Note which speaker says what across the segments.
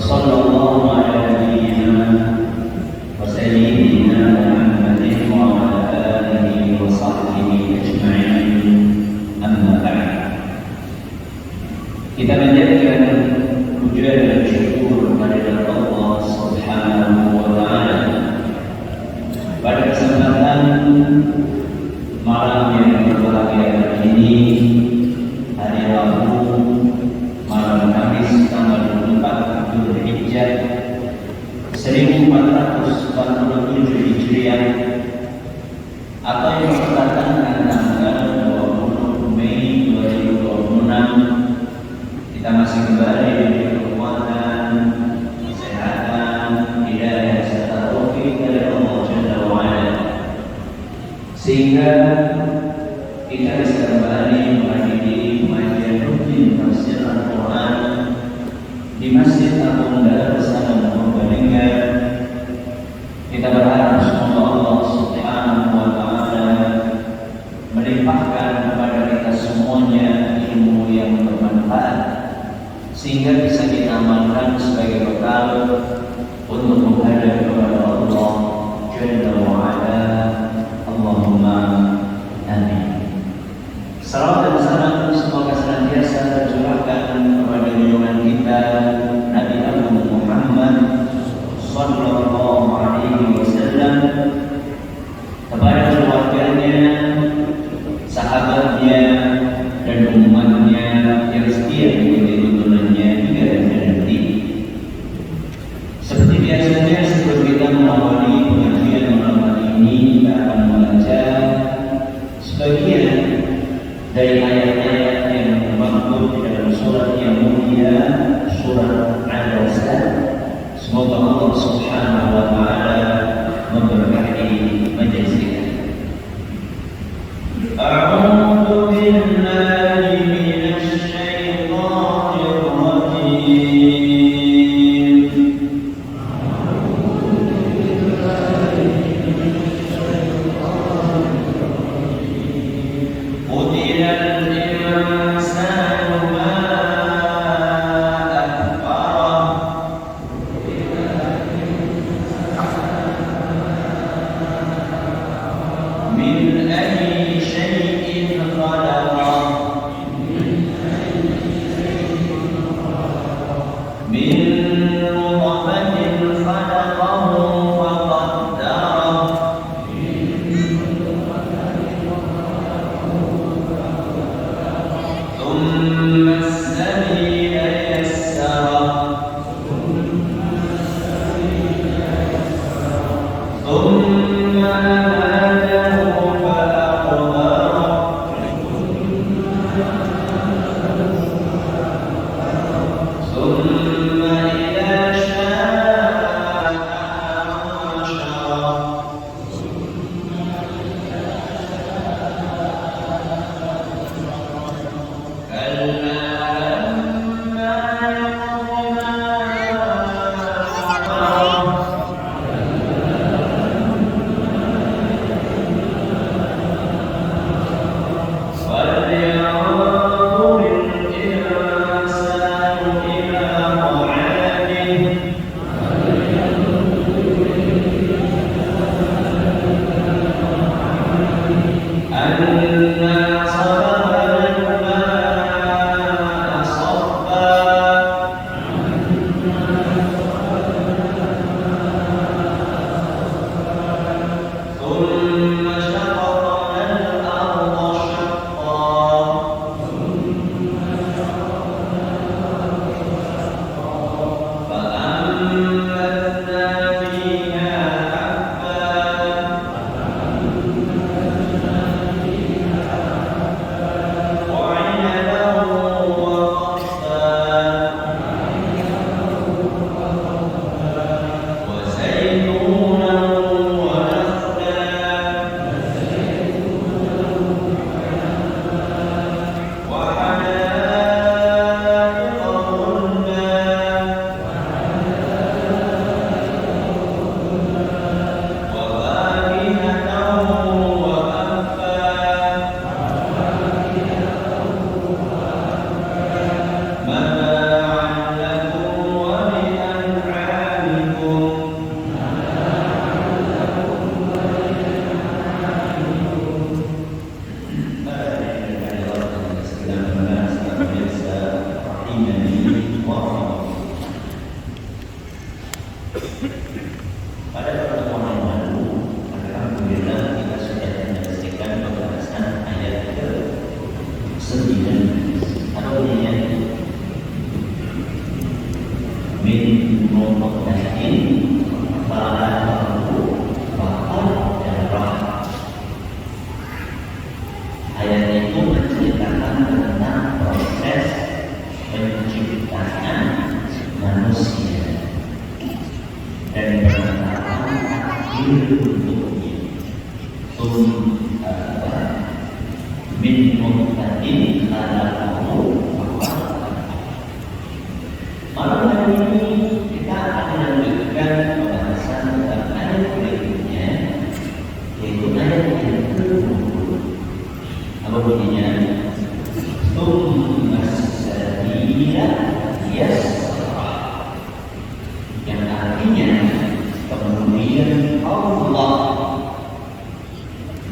Speaker 1: وصلى الله على نبينا وسيدنا محمد وعلى آله وصحبه أجمعين. أما بعد, kita menjadikan puja dan syukur kepada Allah Subhanahu wa Ta'ala pada kesempatan malam yang berbahagia ini, hari Rabu, malam Kamis tanggal 24 Dzulhijjah 1447 Hijriah, atau yang bertepatan dengan tanggal 20 Mei 2026. Kita masih kembali dari kekuatan, kesehatan, hidayah serta taufik dari Allah Jalla wa Ala, sehingga kita bisa kembali menghadiri pengajian rutin tafsir Al-Quran di Masjid Agung bersama Muhammadiyah. Kita berharap semoga Allah Subhanahu wa Ta'ala melimpahkan kepada kita semuanya ilmu yang bermanfaat, sehingga bisa kita amalkan sebagai bekal untuk menghadap kepada Allah Jalla wa Ala. Allahumma amin. Salawat dan salam semoga senantiasa tercurahkan kepada junjungan kita Nabi Agung Muhammad sallallahu alaihi wasallam, kepada keluarganya, sahabatnya, dan umatnya yang setia mengikuti tuntunannya hingga akhir nanti. Seperti biasanya, sebelum kita mengawali pengajian malam hari ini, kita akan membaca sebagian dari ayat-ayat yang termaktub di dalam surat yang mulia, surat Al-Asr. Semoga Allah Subhanahu wa Ta'ala memberkahi majelis kita. A'udzu billahi minasy syaithanir rajim. Qutilal insanu ma akfarah. Min ayyi syai'in khalaqah. Min nutfatin khalaqahu faqaddarah. Thumma as-sabila yassarah. Thumma amatahu fa'aqbarah. Thumma idza Pada pertemuan yang lalu, alhamdulillah kita sudah menyelesaikan pembahasan ayat ke-9 atau bunyinya min muqaddasin ba'dahu ba'al darah. Ayat itu menceritakan tentang proses penciptaan manusia dan penetapan takdir untuknya. Min muqaddasin ba'dahu malam hari ini kita akan melanjutkan pembahasan tentang ayat berikutnya, yaitu ayat yang ke-20. Apa bunyinya? Tsummas-sabila yassara, yang artinya kemudian Allah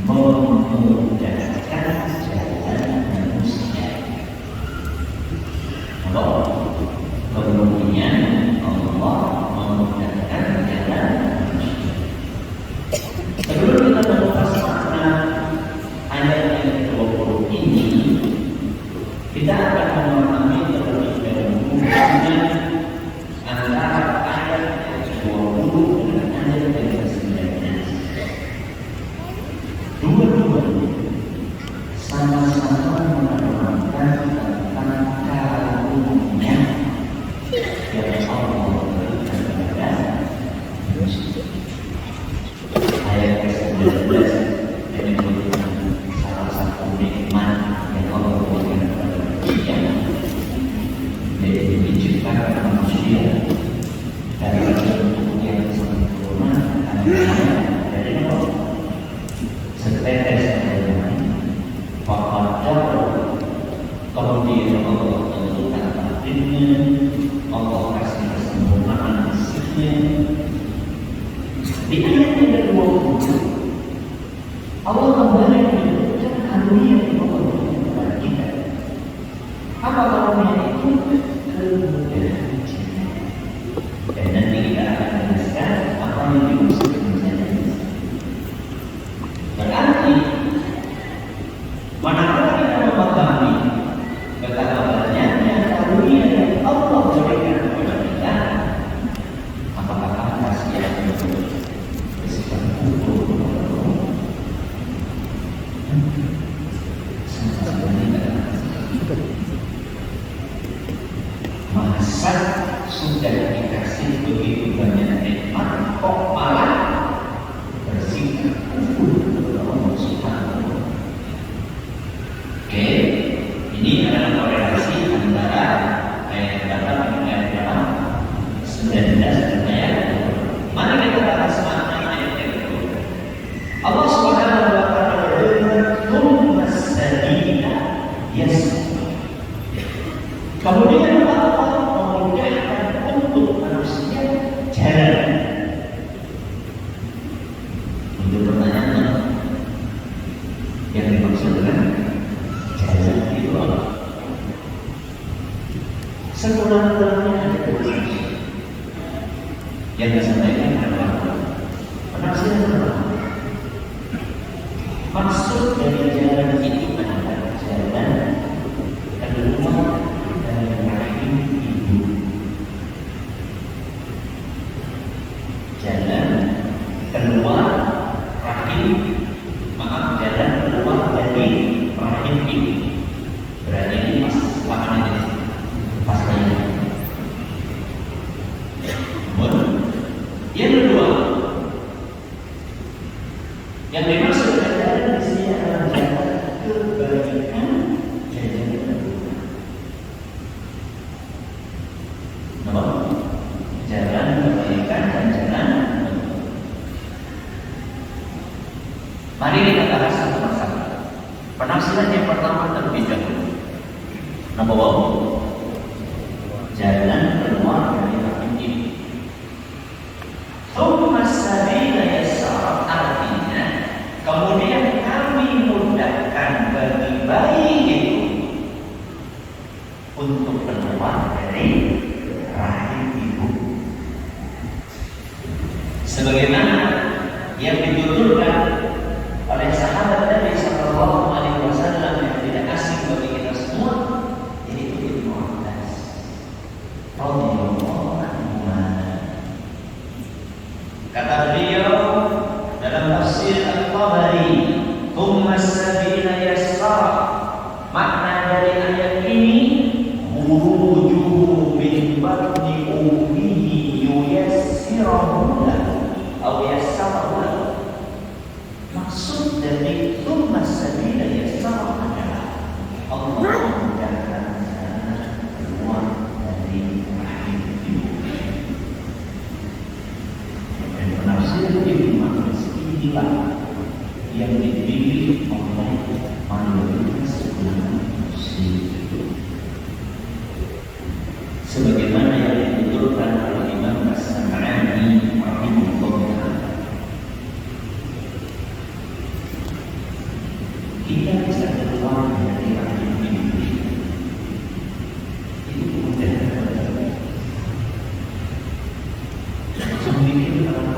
Speaker 1: memudahkan jalan manusia. Allah kemudian Allah memudahkan jalan manusia. Sebelum kita mengupas makna ayat yang ke-20 ini, kita akan memahami terlebih dahulu hubungan antara ayat yang ke-20 dengan ayat yang ke-19. Dua-duanya sama-sama menerangkan tentang karunia yang Allah berikan kepada manusia. Ayat ke-19 menyebutkan salah satu nikmat yang Allah berikan kepada manusia, yaitu menciptakan manusia dari bentuk yang sempurna dari Allah, setetes dari fakadar. Kemudian Allah tentukan takdirnya, Allah kasih kesempurnaan fisiknya. Di ayat yang ke-20 Allah kembali menyebutkan karunia yang Allah berikan kepada kita. Apa karunia itu? Kemudahan jalan. Dan nanti kita akan menjelaskan apa yang dimaksud dengan jalan. Berarti manakala kita memahami betapa banyaknya karunia yang Allah berikan kepada kita, apakah kasih yang bersifat utuh masa sudah dikasih begitu banyak nikmat kok malah bersikap kufur kepada Allah Subhanahu wa Ta'ala. Oke, ini adalah korelasi antara ayat pertama dengan ayat pertama 19 dan ayat 20. Mari kita bahas makna ayat yang kedua. Allah Subhanahu wa Ta'ala berfirman, "Tsummas-sabila yassara." Kemudian Allah memudahkan untuk manusia jalan. Untuk pertanyaan yang dimaksud dengan jalan itu apa? Sekurang-kurangnya ada dua maksud yang disampaikan adalah penafsiran pertama. Maksud dari jalan itu adalah jalan keluar dari rahim ibu. Jalan keluar rahim, jalan keluar dari rahim ibu. Berarti ini pas lapangan ini, pas lainnya. Yang kedua, yang dimaksud jalan di sini adalah jalan kebaikan, jalan keluar. Jalan kebaikan dan jalan. Mari kita bahas satu persatu. Penafsiran yang pertama terlebih dahulu. Nomor 1, jalan keluar dari rahim ibu. Tsummas-sabila yassara, artinya kemudian kami mudahkan bagi bayi itu untuk keluar dari rahim ibu. sebagaimana yang dituturkan oleh sahabat Nabi Sallallahu Alaihi Wasallam yang tidak asing bagi kita semua, yaitu Ibnu Abbas radhiyallahu anhu. Kata beliau dalam tafsir At-Tabari, "Tsumma as-sabila yassara." Makna dari ayat ini, khurujuhu min batni ummihi yuyassirahu lahu atau yassarahu lahu. Maksud dari tsumma as-sabila yassara adalah Allah memudahkan keluar dari rahim ibu. Dan penafsiran Ibnu Abbas inilah yang dipilih oleh mayoritas ulama muslim, sebagaimana yang dituturkan oleh Imam As-San'ani rahimahullah. Kita bisa keluar dari rahim ibu itu mudah. Memikir orang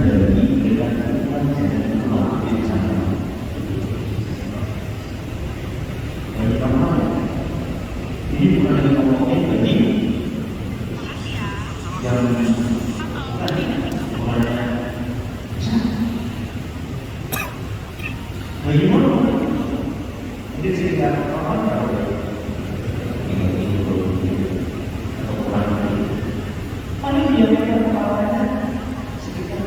Speaker 1: dari dengan jalan keluar dari sana. Banyak orang ini bukan lagi ngomongin bagi yang tadi orangnya bagaimana? Mungkin saya orang tahu ini atau orang lain. Paling dia yang kepalanya sekitar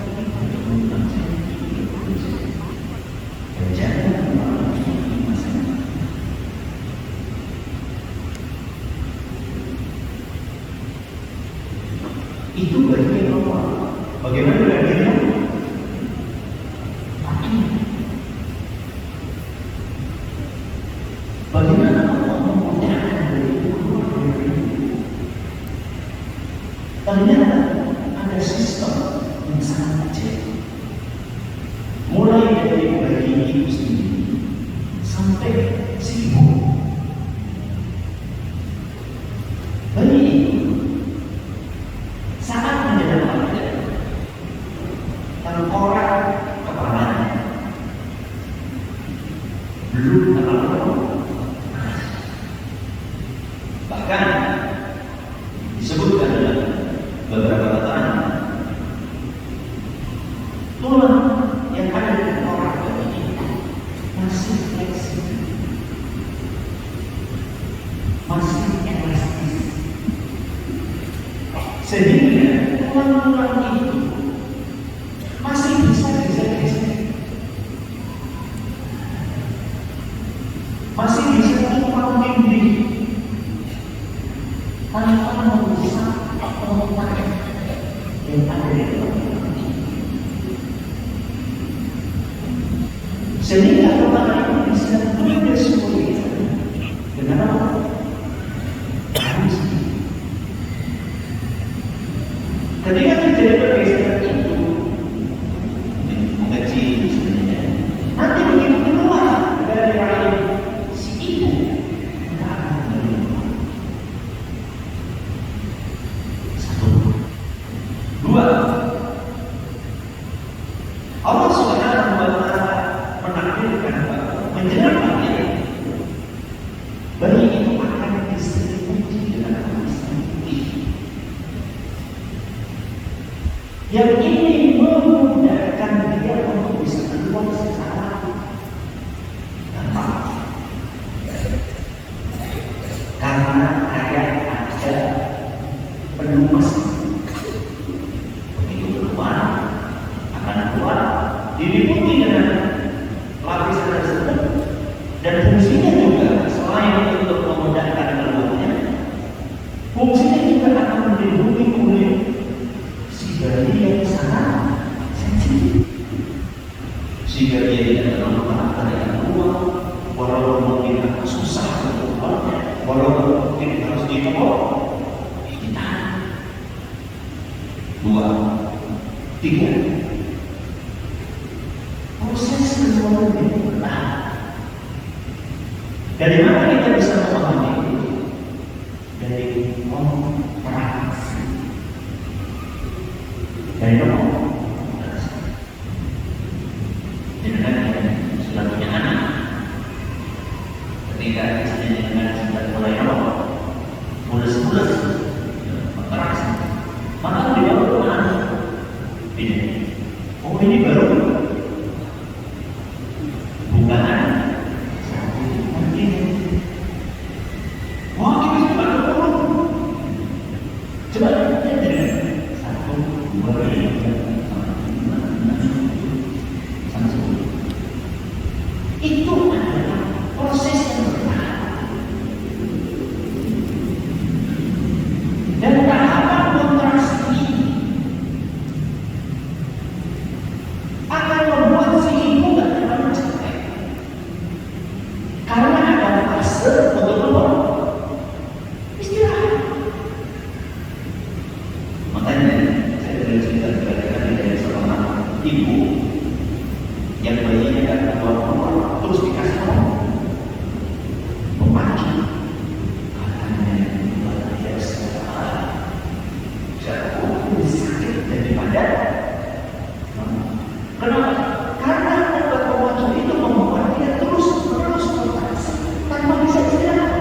Speaker 1: itu bagian Allah. Bagaimana bagiannya? Bagaimana Allah memudahkan dari itu keluar dari itu? Ternyata ada sistem yang sangat kecil. Mulai dari bagi ibu sendiri sampai si ibu. Bayi itu saat menjelaskan tengkorak kepalanya belum terlalu bahkan disebutkan dalam beberapa keterangan tulang yang ada di tengkorak bayi itu masih fleksibel, masih elastis, sehingga tulang-tulang itu masih bisa geser-geser, masih bisa tumpang tindih tanpa merusak otak yang ada di dalam tulang. Sehingga otak itu bisa bereksplorasi dengan apa? Ketika terjadi pergeseran itu mengecil sebenarnya, nanti begitu keluar dari rahim si ibu tidak akan menerima. Satu, dua, Allah Subhanahu wa Ta'ala menakdirkan menjelaskan bayi itu akan diselimuti dengan lapisan putih yang ini memudahkan dia untuk bisa keluar secara gampang, karena ada pelumas. Begitu keluar akan keluar diliputi dengan lapisan tersebut, dan fungsinya juga selain untuk memudahkan keluarnya, fungsinya juga akan melindungi kulit bayi yang sangat sensitif, sehingga dia tidak terlalu merata yang keluar, walaupun mungkin akan susah untuk keluarnya, walaupun mungkin harus dikepok, ditahan. Dua, tiga, proses keluarnya itu bertahan. Dari mana kita bisa memahami itu? Dari kontraksi. dari nomor dengan yang sudah punya anak, ketika istrinya dengan sudah mulai nomor mulus-mulus keras, maka dibawa ke mana? Ini, oh ini baru bukaan satu mungkin. Wah ini cuma 20. Coba satu, dua, tiga, sampai 10. Itu adalah proses yang bertahap. Dan tahapan kontraksi ini akan membuat si ibu gak terlalu capek. Karena ada fase untuk keluar istirahat. Makanya saya cerita kali dari seorang ibu yang bayinya gak keluar terus dikasih ngomong memacu, katanya luar biasa jauh lebih sakit daripada. Kenapa? Karena obat pemacu itu membuat dia terus kontraksi tanpa bisa istirahat.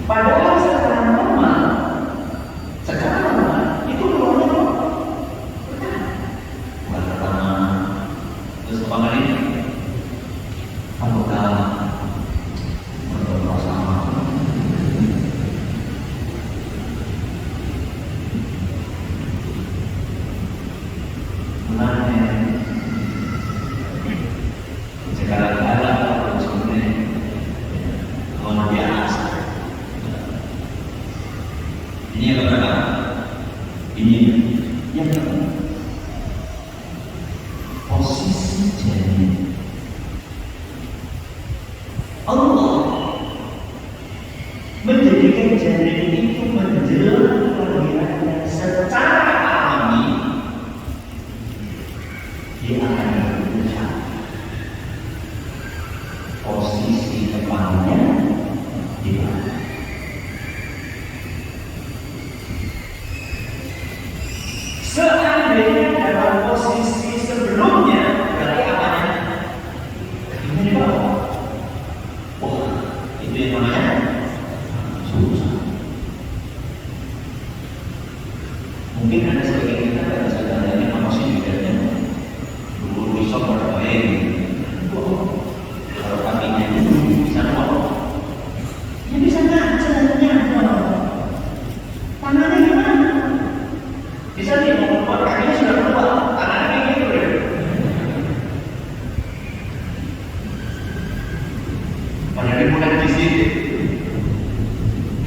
Speaker 1: Padahal secara normal itu keluarnya bukan pertama, terus kemana ini? Apakah bersama? Sebenarnya segala-gala sebenarnya luar biasa. Ini yang pertama. Ini yang kedua. Posisi janin. Allah menjadikan janin itu menjelang kelahirannya secara alami. Dia akan berusaha posisi depannya di mana. Seandainya dalam posisi sebelumnya, berarti apanya? Ini di bawah. Wah, itu yang namanya susah. Mungkin ada sebagian kita pada saudaranya nama sih juga dulu bisa bermain. Kalau kami bisa ngomong, ya bisa ngajarnya. Tangannya gimana? Bisa nih mau keluar, kakinya sudah keluar, tangannya kayak gitu deh. Padahal bukan di sini.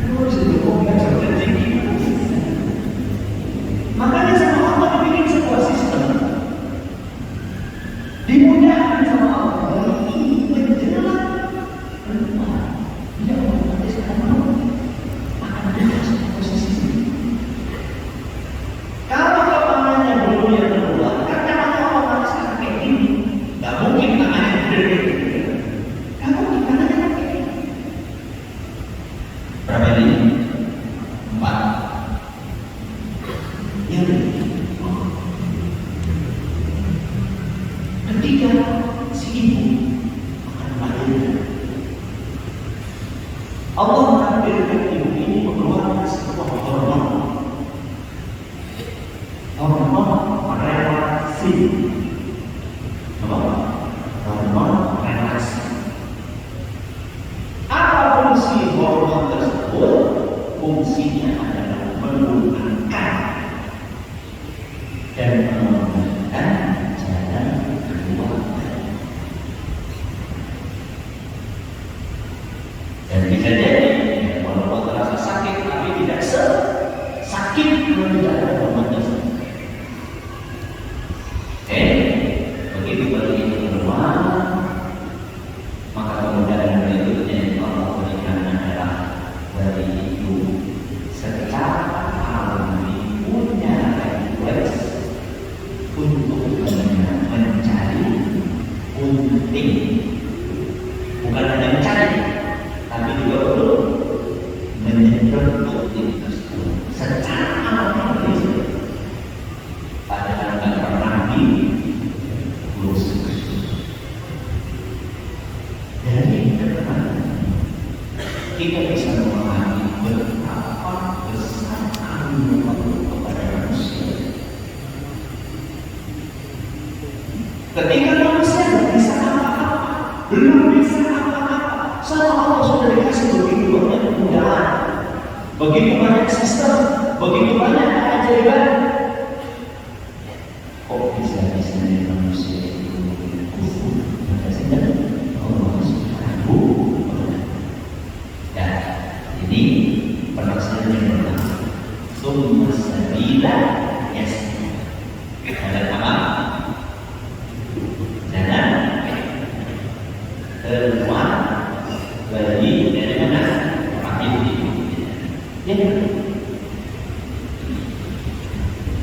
Speaker 1: Terus itu bukan sampai tinggi. Makanya sama Allah dibikin sebuah sistem. Dimudahkan sama Allah. Ini menjelang keluar. Ya Allah, nanti sekarang akan ada satu posisi ini. Kalau kepalanya dulu yang keluar, karena Allah harus kayak gini, nggak mungkin tangannya gede. Nggak mungkin tangannya kayak gini. Berapa ini? 4. Yang ketiga, si ibu akan melahirkan. Allah menakdirkan ibu ini mengeluarkan sebuah hormon. Hormon relasi. Hormon relasi. Apa fungsi hormon tersebut? Fungsinya adalah menguatkan dan memudahkan jalan keluar. Dan bisa jadi walaupun terasa sakit tapi tidak sakit kalau tidak ada hormon tersebut. Begitu baru itu keluar, maka kemudian berikutnya yang Allah berikan adalah dari itu secara alami punya refleks untuk mencari punting, bukan hanya mencari, tapi juga untuk menyedot punting tersebut secara alami. begitu banyak sistem, begitu banyak keajaiban. Kok bisa-bisanya manusia itu kufur pada zat Allah Subhanahu wa Ta'ala? Ya, ini permasalahan yang pertama. Summa sabila yasir. Jalan apa? Jalan keluar dari mana?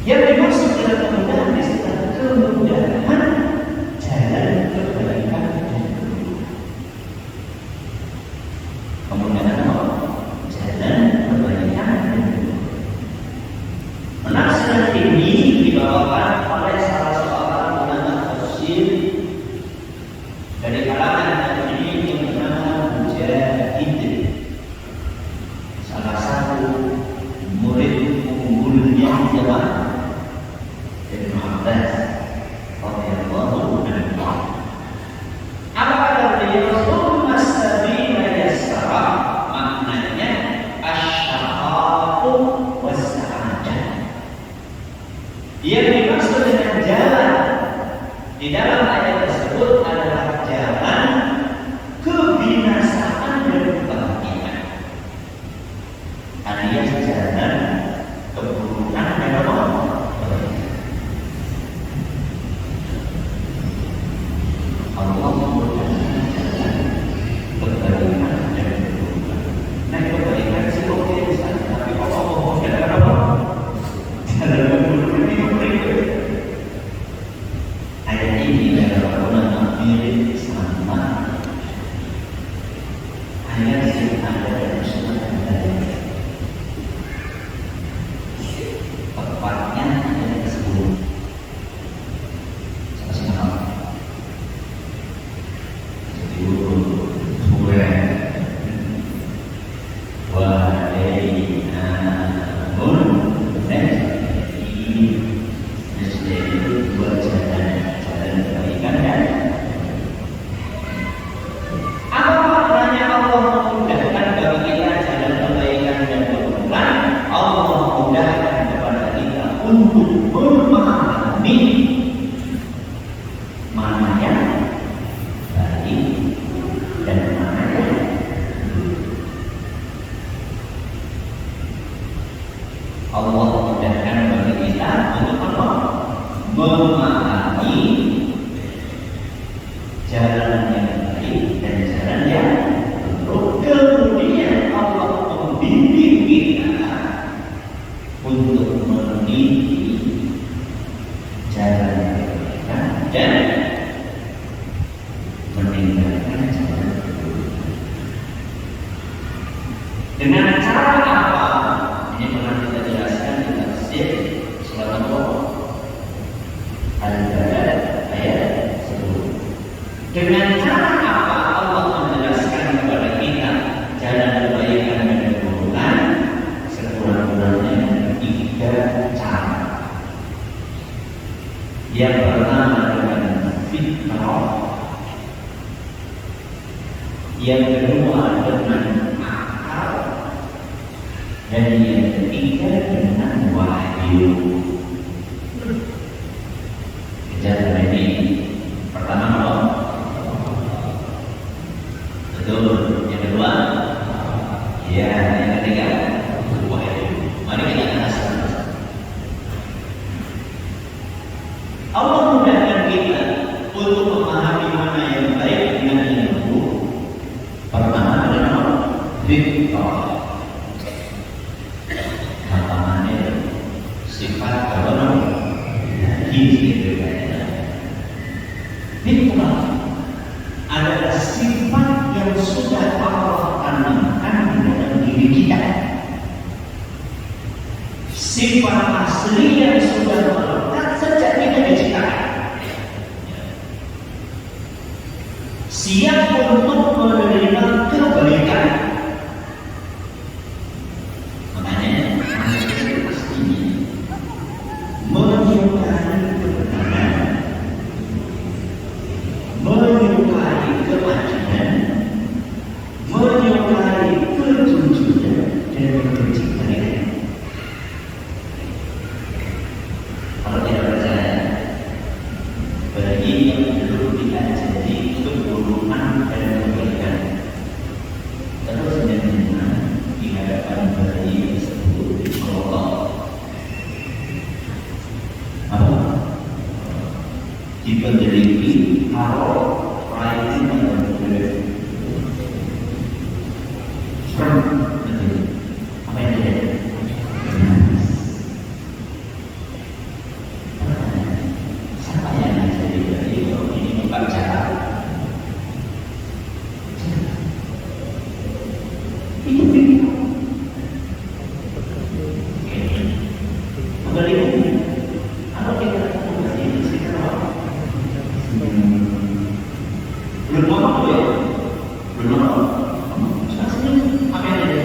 Speaker 1: Yang dimaksud dengan kemudahan di sini kemudahan jalan kebaikan dan kemudahan apa? Jalan kebaikan dan penafsiran ini dibawakan oleh salah seorang ulama tafsir dari kalangan tabi'in yang bernama Mujahid, salah satu murid unggulnya Jawab Ibnu Abbas radhiyallahu anhu. Apa kata beliau? Summa sabila yassara, maknanya asyaqaqu was-sa'adah. Yang dimaksud dengan jalan di dalam ayat tersebut adalah jalan kebinasaan dan kebahagiaan, alias jalan keburukan dan apa? Allah memudahkan jalan kebaikan dan keburukan. Nah, kebaikan sih oke misalnya, tapi Allah memudahkan apa? Jalan keburukan itu berikut. Ayat ini adalah ulama mirip sama ayat yang ada dalam surat Al-Baqarah. Tepatnya ayat ke-10. Sama-sama. Untuk memahami mana yang baik dan mana yang Allah mudahkan bagi kita untuk apa? Memahami jalan yang baik dan jalan yang buruk. Kemudian Allah membimbing kita untuk meniti jalan kebaikan dan meninggalkan jalan keburukan. Dengan cara apa? Ini pernah kita jelaskan di tafsir surat Al-Baqarah ayat 10. Dengan cara apa Allah menjelaskan kepada kita jalan kebaikan dan keburukan? Sekurang-kurangnya 3 cara. Yang pertama dengan fitrah, yang kedua dengan akal, dan yang ketiga dengan wahyu. Jalan ini pertama apa? Betul. Yang kedua, ya. Yang ketiga, wahyu. Mari kita bahas. Allah mudahkan kita untuk memahami mana yang baik dan yang buruk. Pertama adalah fitrah. Pertamanya sifat kalau itu fitrah adalah sifat yang sudah Allah tanamkan di dalam diri kita. Sifat asli yang sudah melekat sejak kita diciptakan. Siap untuk menerima kebaikan. Makanya manusia pastinya menyukai kebenaran, menyukai keadilan, menyukai kejujuran dan kebencian. dipendeliki kalau writing atau apa yang dia siapa yang jadi ini membaca itu belum ngomong ya, belum ngomong. Sekarang apa yang ada?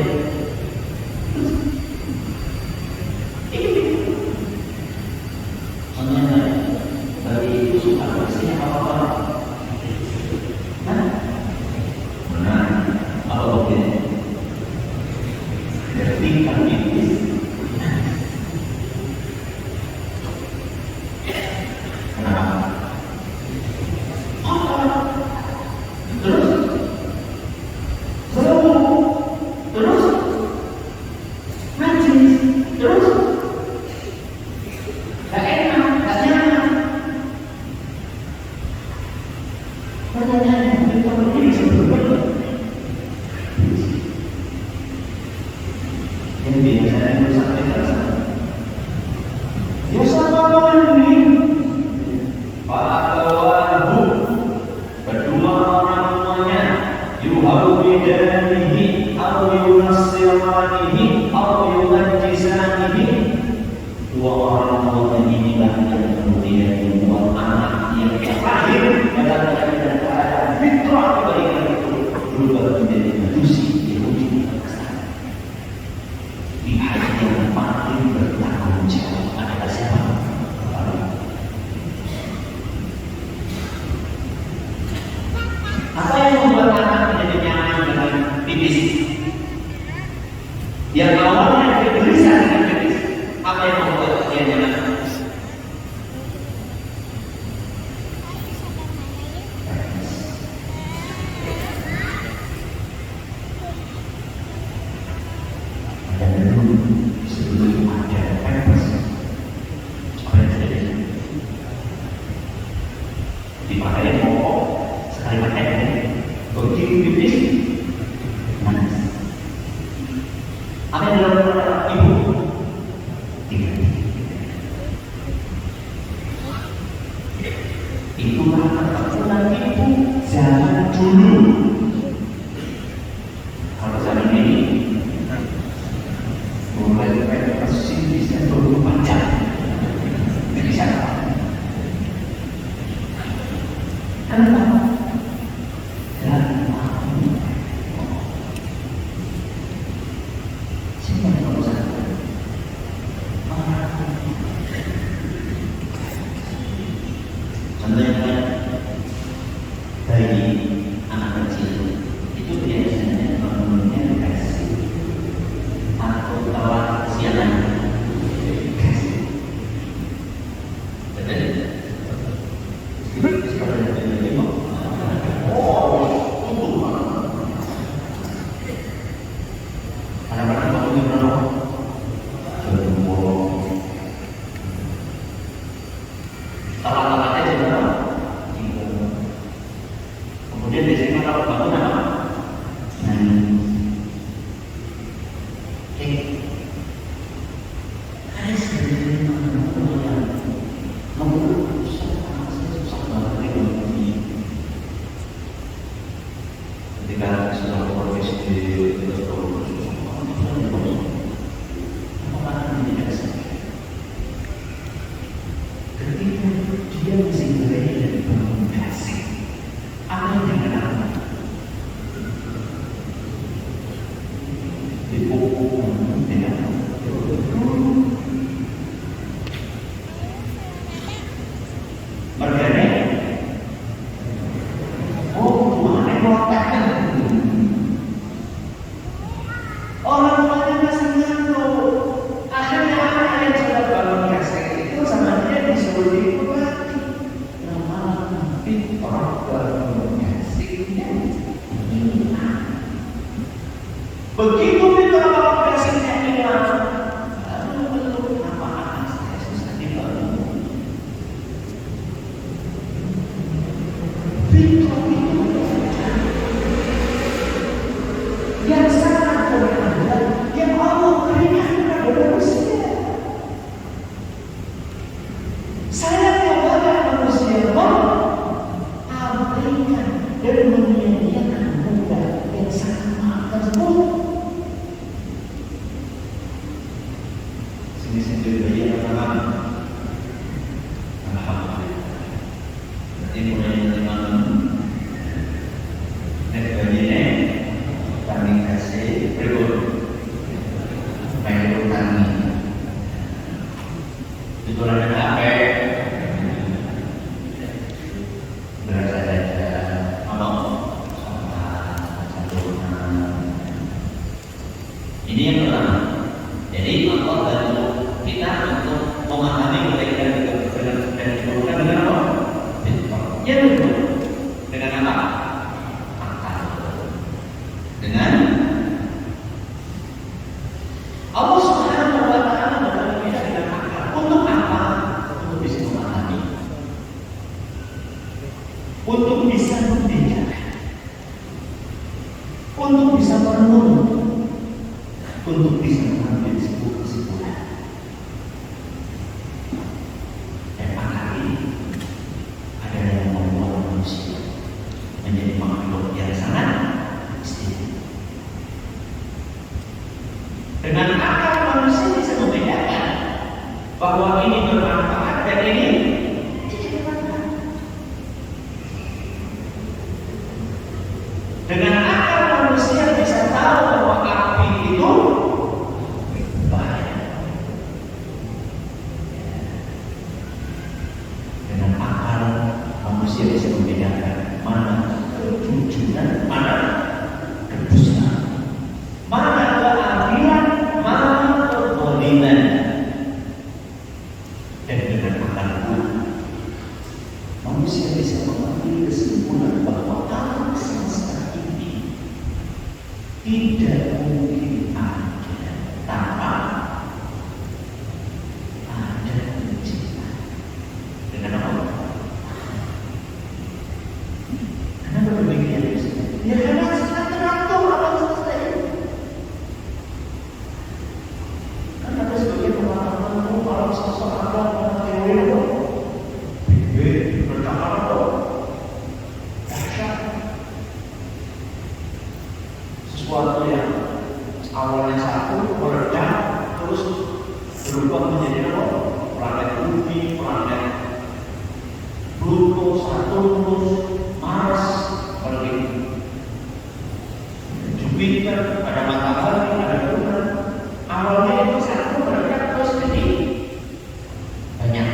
Speaker 1: Soalnya dari itu suka bersihnya apa? Benar, apa buktinya? Dari kami kenapa? Yang biasanya merusak perasaan. Ya sama ini. Fa'atawahu kedua orang tuanya yuhabu bidanihi atau yunassiranihi atau yunajjisanihi. Dua orang tuanya inilah yang kemudian membuat anak yang lahir dalam keadaan fitrah kebaikan itu berubah menjadi manusia yang wujud kesalahan. Pihak yang paling bertanggung jawab adalah siapa? Apa yang membuat anak menjadi nyaman dengan pipis? Yang awalnya gelisah dengan pipis, apa yang membuat dia nyaman? Sebelum ada pempes, apa yang terjadi? Dipakai pokok, sekali pakai begitu pipis, manis. Apa yang dilakukan ibu? Itulah ketepunan ibu zaman dulu. Kalau zaman ini mulai dari mesin bisa 24 jam. Bisa apa? Kenapa? Siapa yang tahu saya? Contohnya dari anak kecil itu biasanya bangunnya dikasih atau tawar siangan dikasih. Betul? Anak-anak bangunnya berapa? Alat-alatnya juga kemudian biasanya kalau bangun apa? Ketika sudah profesi di ketika dia masih berada dari bangun kasih, apa yang dikatakan? Dipukul dengan bergane. Oh, mana kotaknya? Orang tuanya masih ngantuk. Akhirnya anak yang sudah bangun kasih itu sama dia disuruh dikurati. Nama fitrah bangun kasihnya hilang. Begitu fitrah bangun kasihnya hilang, lalu bentuk apa anak saya susah dibangun. Sini sendiri bayi anak-anak. Alhamdulillah. Berarti mulai dari malam nek bayinya kami kasih berikut bayi kami itu ada apa? Berasa saja Allah ini yang pertama. Jadi Allah bantu kita untuk memahami mereka dan diperlukan dengan apa? Yang kedua, dengan apa? Akal. Dengan Allah Subhanahu wa Ta'ala membantu kita dengan akal. Untuk apa? Untuk bisa memahami, untuk bisa membedakan, untuk bisa merenung, untuk bisa mengambil sebuah kesimpulan. Dan akal ini adalah yang membuat manusia menjadi makhluk yang sangat istimewa. Dengan akal manusia bisa membedakan bahwa ini bermanfaat dan ini tidak bermanfaat. Dengan akal manusia bisa tahu bahwa api itu bahaya. Dengan akal manusia bisa membedakan mana kejujuran, mana kedustaan, mana keadilan, mana kezaliman. Dan dengan akal pun manusia bisa mengambil kesimpulan bahwa alam semesta ini tidak mungkin ada tanpa ada pencipta. Dengan apa? Kenapa demikian? Ya karena sudah teratur alam semesta ini. Karena ada sebagian pengalaman alam semesta ada teori itu. Bercakap apa? Dahsyat. Sesuatu yang awalnya satu meledak terus berubah menjadi apa? Planet bumi, planet Pluto, Saturnus, Mars, Jupiter, ada matahari, ada bulan. Awalnya itu satu meledak terus jadi banyak.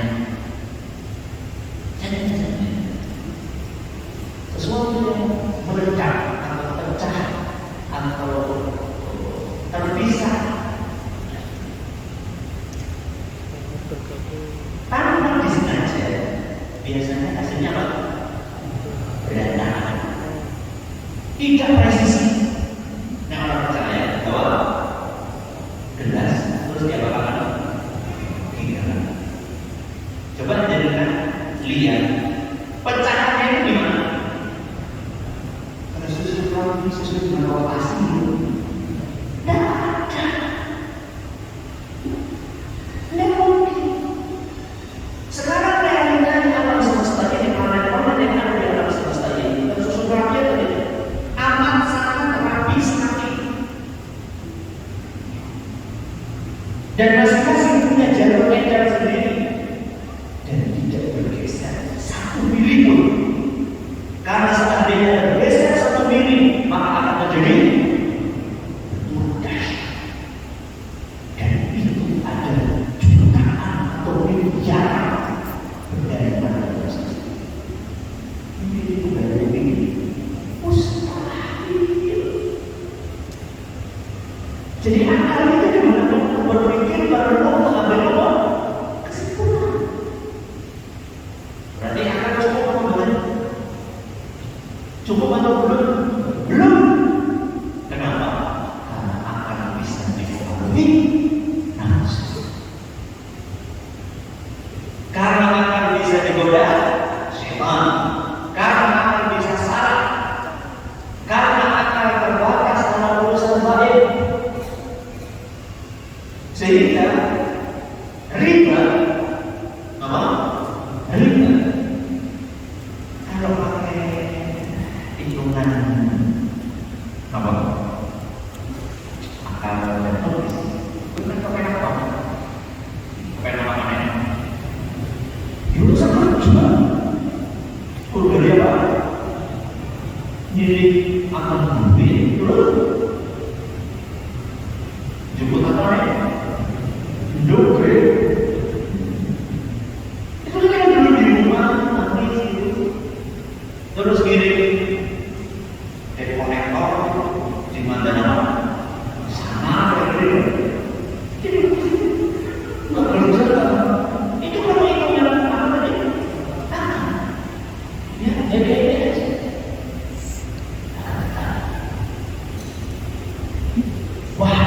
Speaker 1: Sesuatu yang meledak atau pecah atau terpisah tanpa disengaja, biasanya hasilnya apa? Berantakan, tidak presisi. Yang orang percaya bahwa gelas terus dia bakalan ketinggalan. Coba jadikan lihat pecahannya itu gimana? Kalau sesuai dengan rotasi tidak ada. Tidak mungkin. Sekarang realitanya alam semesta ini, planet-planet yang ada di alam semesta ini tersusun rapi tadi amat sangat rapi sekali. Dan masing-masing punya jalur edar sendiri dan tidak bergeser satu mili pun. Karena seandainya bergeser satu mili, maka akan menjadi mudah. Dan itu ada jutaan atau miliaran dari mana saja. Ini dari ini mustahil. Jadi akal itu dimana berpikir baru mengambil apa? Kesimpulan. Berarti akal cukup atau belum? Cukup atau belum? Belum. Kenapa? Karena akal bisa dipengaruhi nafsu. Karena akal bisa digoda setan. Karena akal bisa salah. Karena akal terbatas dalam urusan gaib. Sehingga riba apa? Riba kalau pakai hitungan apa? Akal dan logis bukan pakai apa? semua. Udah dia apa? Jadi akan duit terus jemput apa nih? Dobre. Itu kan dulu di rumah nangis gitu. Terus gini, konektor di mana sama gitu. Nggak perlu jalan. Itu kalau itu yang apa nih? Ya, aja. Wah,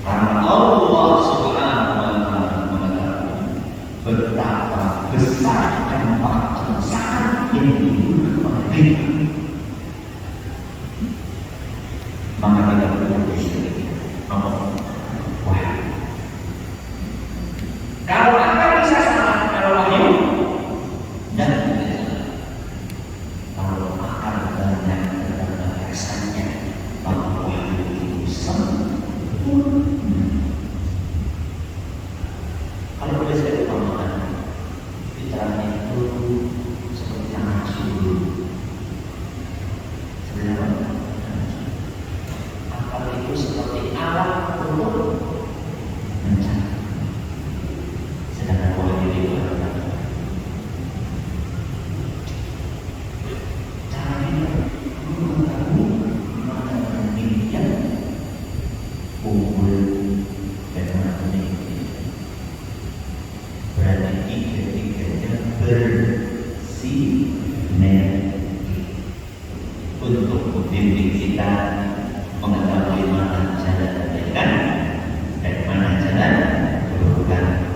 Speaker 1: karena Allah Subhanahu wa Ta'ala mengatakan betapa besar dampak kerusakan yang ditimbulkan oleh kita. Maka kita perlu berpikir, wah, kalau akal bisa salah, kalau wahyu dan kalau akal banyak terhadap rasanya, maka wahyu itu sempurna. Kalau boleh saya tambahkan, fitrahnya itu seperti anak sulung. Sebenarnya akal itu seperti alat untuk mencari. Sedangkan wahyu itu adalah caranya mengetahui mana yang unggul dan mana yang berarti tiga-tiganya bersinergi untuk membimbing kita mengetahui mana jalan kebaikan dan mana jalan keburukan.